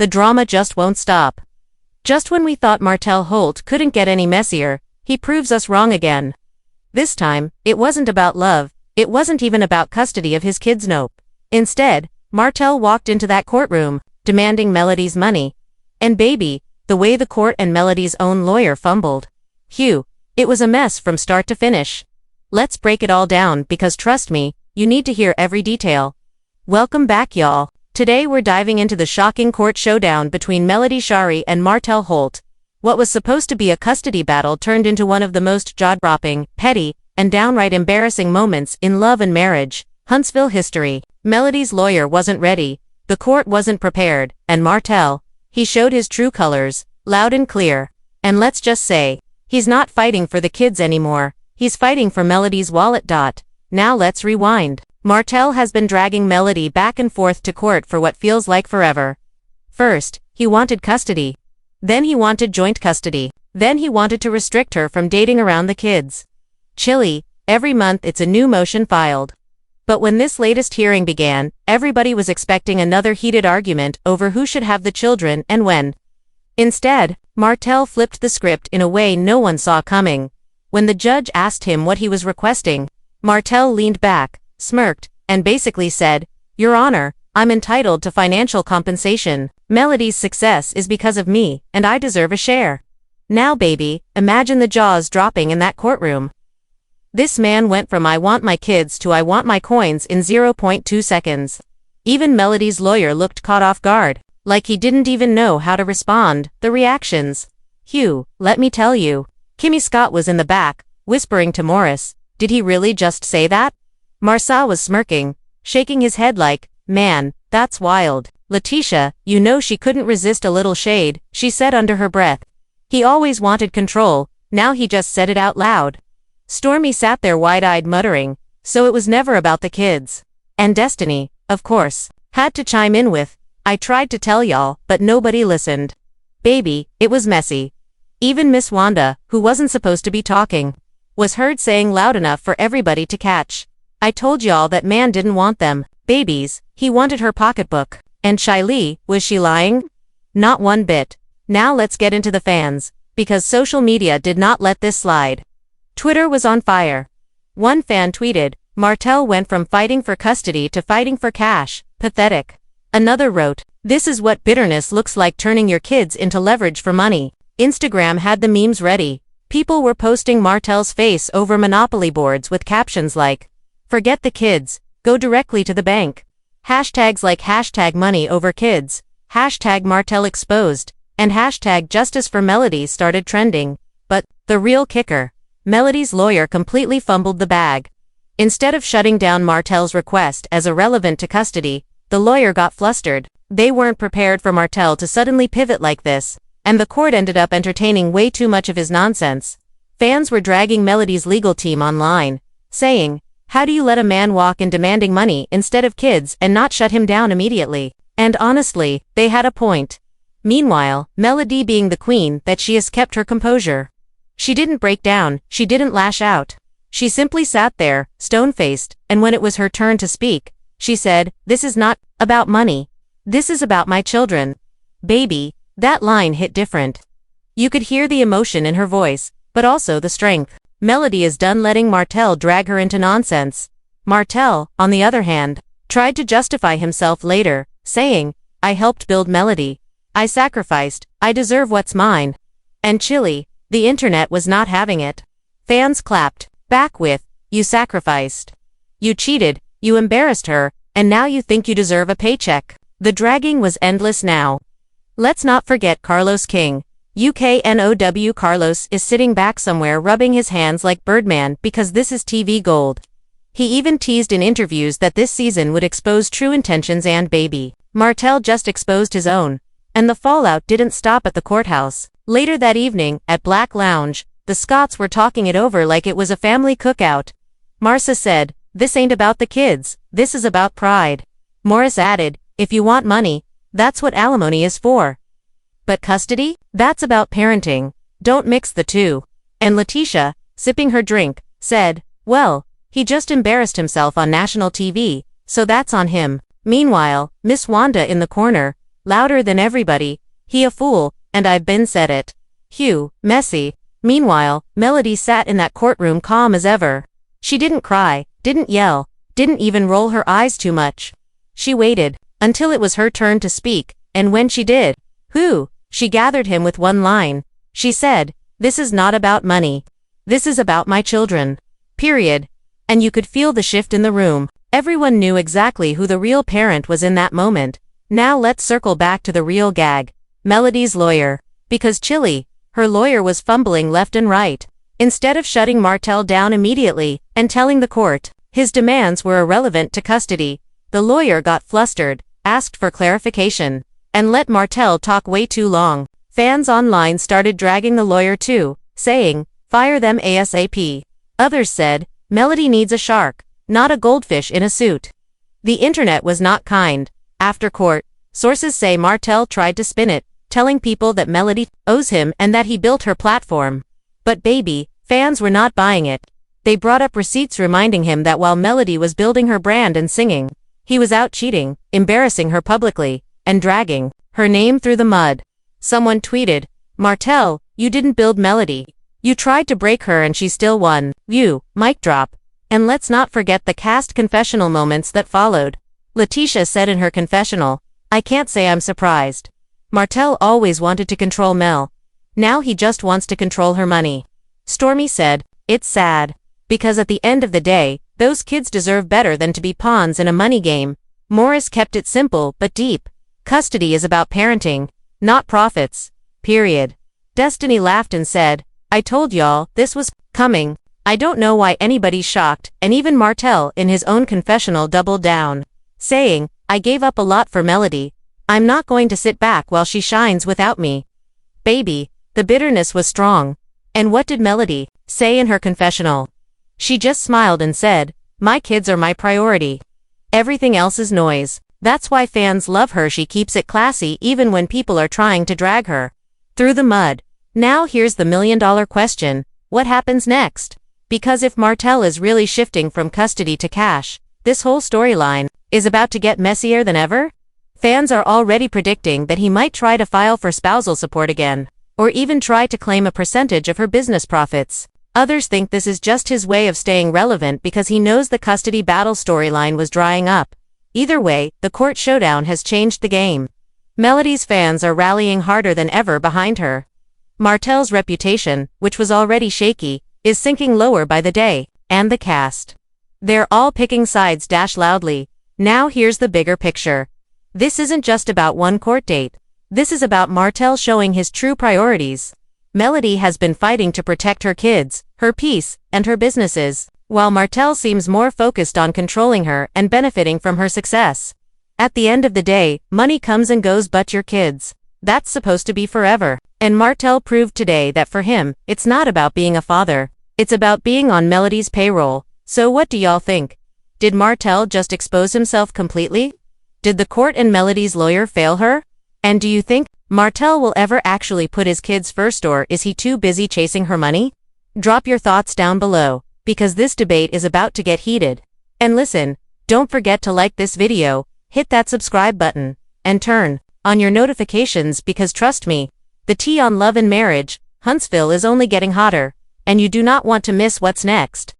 the drama just won't stop. Just when we thought Martell Holt couldn't get any messier, he proves us wrong again. This time, it wasn't about love, it wasn't even about custody of his kids, nope. Instead, Martell walked into that courtroom, demanding Melody's money. And baby, the way the court and Melody's own lawyer fumbled. Phew, it was a mess from start to finish. Let's break it all down because trust me, you need to hear every detail. Welcome back, y'all. Today we're diving into the shocking court showdown between Melody Shari and Martell Holt. What was supposed to be a custody battle turned into one of the most jaw-dropping, petty, and downright embarrassing moments in love and marriage, Huntsville history. Melody's lawyer wasn't ready, the court wasn't prepared, and Martell, he showed his true colors, loud and clear. And let's just say, he's not fighting for the kids anymore, he's fighting for Melody's wallet. Now let's rewind. Martell has been dragging Melody back and forth to court for what feels like forever. First, he wanted custody. Then he wanted joint custody. Then he wanted to restrict her from dating around the kids. Chilly, every month it's a new motion filed. But when this latest hearing began, everybody was expecting another heated argument over who should have the children and when. Instead, Martell flipped the script in a way no one saw coming. When the judge asked him what he was requesting, Martell leaned back, smirked, and basically said, "Your Honor, I'm entitled to financial compensation. Melody's success is because of me, and I deserve a share." Now baby, imagine the jaws dropping in that courtroom. This man went from "I want my kids" to "I want my coins" in 0.2 seconds. Even Melody's lawyer looked caught off guard, like he didn't even know how to respond. The reactions. Hugh, let me tell you. Kimmi Scott was in the back, whispering to Morris, "Did he really just say that?" Marcel was smirking, shaking his head like, "Man, that's wild." LaTisha, you know she couldn't resist a little shade, she said under her breath. He always wanted control, now he just said it out loud. Stormi sat there wide-eyed muttering, so it was never about the kids. And Destiny, of course, had to chime in with, "I tried to tell y'all, but nobody listened." Baby, it was messy. Even Miss Wanda, who wasn't supposed to be talking, was heard saying loud enough for everybody to catch, "I told y'all that man didn't want them, babies, he wanted her pocketbook." And Shari, was she lying? Not one bit. Now let's get into the fans, because social media did not let this slide. Twitter was on fire. One fan tweeted, "Martell went from fighting for custody to fighting for cash, pathetic." Another wrote, "This is what bitterness looks like, turning your kids into leverage for money." Instagram had the memes ready. People were posting Martell's face over Monopoly boards with captions like, "Forget the kids, go directly to the bank." Hashtags like #money over kids, #Martell exposed, and #justice for Melody started trending. But, the real kicker, Melody's lawyer completely fumbled the bag. Instead of shutting down Martell's request as irrelevant to custody, the lawyer got flustered. They weren't prepared for Martell to suddenly pivot like this, and the court ended up entertaining way too much of his nonsense. Fans were dragging Melody's legal team online, saying, "How do you let a man walk in demanding money instead of kids and not shut him down immediately?" And honestly, they had a point. Meanwhile, Melody, being the queen that she is, kept her composure. She didn't break down, she didn't lash out. She simply sat there, stone-faced, and when it was her turn to speak, she said, "This is not about money. This is about my children." Baby, that line hit different. You could hear the emotion in her voice, but also the strength. Melody is done letting Martell drag her into nonsense. Martell, on the other hand, tried to justify himself later, saying, "I helped build Melody. I sacrificed, I deserve what's mine." And chilly, the internet was not having it. Fans clapped back with, "You sacrificed. You cheated, you embarrassed her, and now you think you deserve a paycheck." The dragging was endless now. Let's not forget Carlos King. UKNOW Carlos is sitting back somewhere rubbing his hands like Birdman because this is TV gold. He even teased in interviews that this season would expose true intentions, and baby, Martell just exposed his own. And the fallout didn't stop at the courthouse. Later that evening, at Black Lounge, the Scotts were talking it over like it was a family cookout. Marcia said, "This ain't about the kids, this is about pride." Morris added, "If you want money, that's what alimony is for. But custody? That's about parenting. Don't mix the two." And LaTisha, sipping her drink, said, "Well, he just embarrassed himself on national TV, so that's on him." Meanwhile, Miss Wanda in the corner, louder than everybody, "He a fool, and I've been said it." Hugh, messy. Meanwhile, Melody sat in that courtroom calm as ever. She didn't cry, didn't yell, didn't even roll her eyes too much. She waited until it was her turn to speak, and when she did, she gathered him with one line. She said, "This is not about money. This is about my children. Period." And you could feel the shift in the room. Everyone knew exactly who the real parent was in that moment. Now let's circle back to the real gag. Melody's lawyer. Because Chili, her lawyer, was fumbling left and right. Instead of shutting Martell down immediately and telling the court his demands were irrelevant to custody, the lawyer got flustered, asked for clarification, and let Martell talk way too long. Fans online started dragging the lawyer too, saying, "Fire them ASAP." Others said, "Melody needs a shark, not a goldfish in a suit." The internet was not kind. After court, sources say Martell tried to spin it, telling people that Melody owes him and that he built her platform. But baby, fans were not buying it. They brought up receipts reminding him that while Melody was building her brand and singing, he was out cheating, embarrassing her publicly, and dragging her name through the mud. Someone tweeted, "Martell, you didn't build Melody. You tried to break her and she still won. You." Mic drop. And let's not forget the cast confessional moments that followed. LaTisha said in her confessional, "I can't say I'm surprised. Martell always wanted to control Mel. Now he just wants to control her money." Stormi said, "It's sad. Because at the end of the day, those kids deserve better than to be pawns in a money game." Morris kept it simple but deep. Custody is about parenting, not profits. Period. Destiny laughed and said, "I told y'all this was coming." I don't know why anybody's shocked, and even Martell in his own confessional doubled down, saying, "I gave up a lot for Melody. I'm not going to sit back while she shines without me." Baby, the bitterness was strong. And what did Melody say in her confessional? She just smiled and said, "My kids are my priority. Everything else is noise." That's why fans love her. She keeps it classy even when people are trying to drag her through the mud. Now here's the million-dollar question. What happens next? Because if Martell is really shifting from custody to cash, this whole storyline is about to get messier than ever. Fans are already predicting that he might try to file for spousal support again, or even try to claim a percentage of her business profits. Others think this is just his way of staying relevant because he knows the custody battle storyline was drying up. Either way, the court showdown has changed the game. Melody's fans are rallying harder than ever behind her. Martell's reputation, which was already shaky, is sinking lower by the day, and the cast. They're all picking sides loudly. Now here's the bigger picture. This isn't just about one court date. This is about Martell showing his true priorities. Melody has been fighting to protect her kids, her peace, and her businesses, while Martell seems more focused on controlling her and benefiting from her success. At the end of the day, money comes and goes, but your kids, that's supposed to be forever. And Martell proved today that for him, it's not about being a father. It's about being on Melody's payroll. So what do y'all think? Did Martell just expose himself completely? Did the court and Melody's lawyer fail her? And do you think Martell will ever actually put his kids first, or is he too busy chasing her money? Drop your thoughts down below, because this debate is about to get heated. And listen, don't forget to like this video, hit that subscribe button, and turn on your notifications, because trust me, the tea on love and marriage, Huntsville, is only getting hotter, and you do not want to miss what's next.